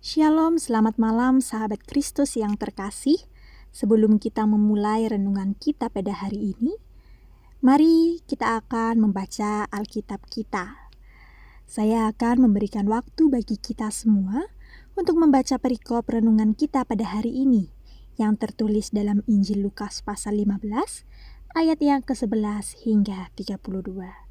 Shalom, selamat malam sahabat Kristus yang terkasih. Sebelum kita memulai renungan kita pada hari ini, mari kita akan membaca Alkitab kita. Saya akan memberikan waktu bagi kita semua untuk membaca perikop renungan kita pada hari ini yang tertulis dalam Injil Lukas pasal 15 ayat yang ke-11 hingga 32.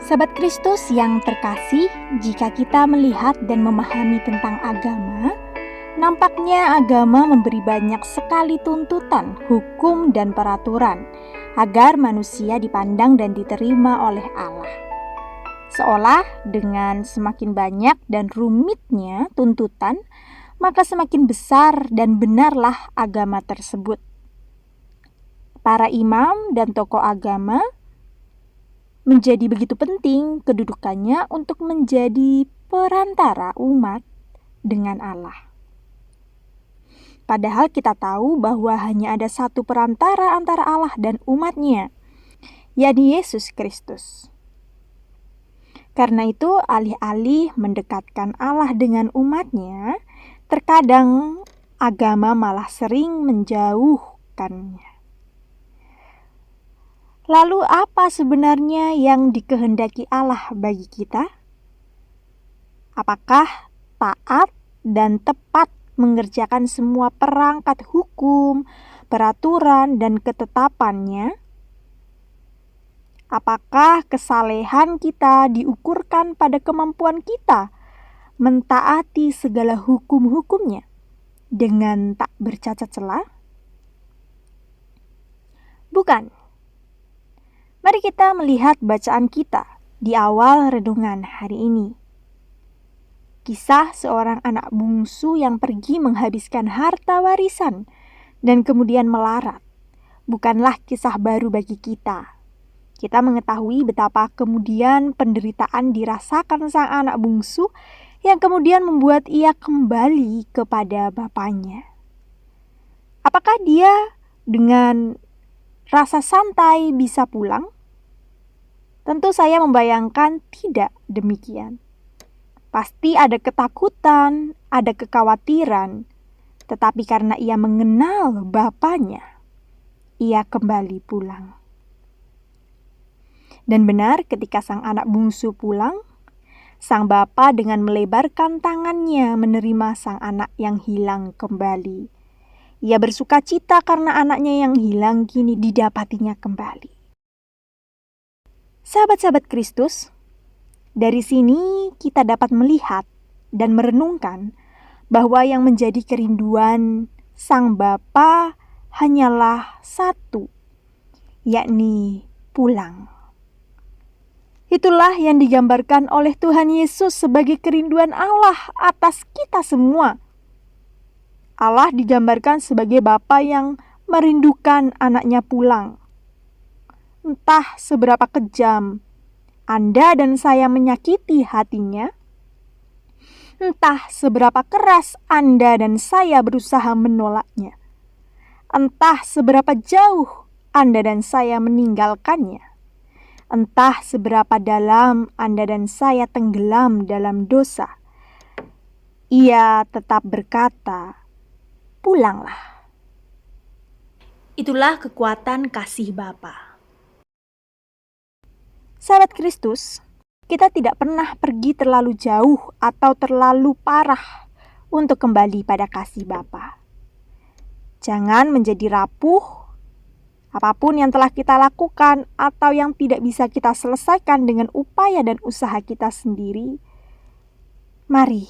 Sahabat Kristus yang terkasih, jika kita melihat dan memahami tentang agama, nampaknya agama memberi banyak sekali tuntutan, hukum, dan peraturan agar manusia dipandang dan diterima oleh Allah. Seolah dengan semakin banyak dan rumitnya tuntutan, maka semakin besar dan benarlah agama tersebut. Para imam dan tokoh agama menjadi begitu penting kedudukannya untuk menjadi perantara umat dengan Allah. Padahal kita tahu bahwa hanya ada satu perantara antara Allah dan umatnya, yakni Yesus Kristus. Karena itu, alih-alih mendekatkan Allah dengan umatnya, terkadang agama malah sering menjauhkannya. Lalu apa sebenarnya yang dikehendaki Allah bagi kita? Apakah taat dan tepat mengerjakan semua perangkat hukum, peraturan, dan ketetapannya? Apakah kesalehan kita diukurkan pada kemampuan kita mentaati segala hukum-hukumnya dengan tak bercacat celah? Bukan. Mari kita melihat bacaan kita di awal renungan hari ini. Kisah seorang anak bungsu yang pergi menghabiskan harta warisan dan kemudian melarat bukanlah kisah baru bagi kita. Kita mengetahui betapa kemudian penderitaan dirasakan sang anak bungsu yang kemudian membuat ia kembali kepada bapaknya. Apakah dia dengan rasa santai bisa pulang? Tentu saya membayangkan tidak demikian. Pasti ada ketakutan, ada kekhawatiran, tetapi karena ia mengenal bapaknya, ia kembali pulang. Dan benar ketika sang anak bungsu pulang, Sang bapa dengan melebarkan tangannya menerima sang anak yang hilang kembali. Ia bersuka cita karena anaknya yang hilang kini didapatinya kembali. Sahabat-sahabat Kristus, dari sini kita dapat melihat dan merenungkan bahwa yang menjadi kerinduan sang bapa hanyalah satu, yakni pulang. Itulah yang digambarkan oleh Tuhan Yesus sebagai kerinduan Allah atas kita semua. Allah digambarkan sebagai bapa yang merindukan anaknya pulang. Entah seberapa kejam Anda dan saya menyakiti hatinya, entah seberapa keras Anda dan saya berusaha menolaknya, entah seberapa jauh Anda dan saya meninggalkannya, entah seberapa dalam Anda dan saya tenggelam dalam dosa, Ia tetap berkata, "Pulanglah." Itulah kekuatan kasih Bapa. Sahabat Kristus, kita tidak pernah pergi terlalu jauh atau terlalu parah untuk kembali pada kasih Bapa. Jangan menjadi rapuh. Apapun yang telah kita lakukan atau yang tidak bisa kita selesaikan dengan upaya dan usaha kita sendiri, mari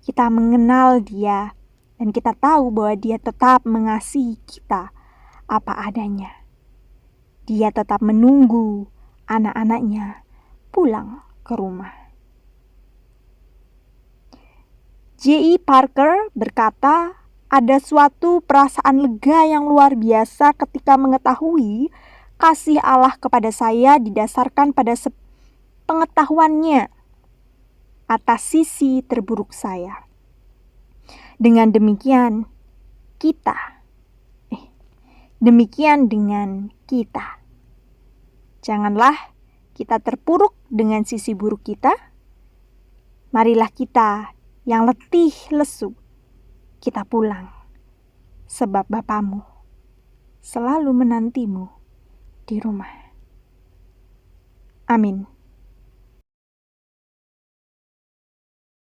kita mengenal Dia dan kita tahu bahwa Dia tetap mengasihi kita apa adanya. Dia tetap menunggu anak-anaknya pulang ke rumah. J.I. Parker berkata, ada suatu perasaan lega yang luar biasa ketika mengetahui kasih Allah kepada saya didasarkan pada pengetahuannya atas sisi terburuk saya. Dengan demikian dengan kita. Janganlah kita terpuruk dengan sisi buruk kita. Marilah kita yang letih lesu, kita pulang. Sebab Bapamu selalu menantimu di rumah. Amin.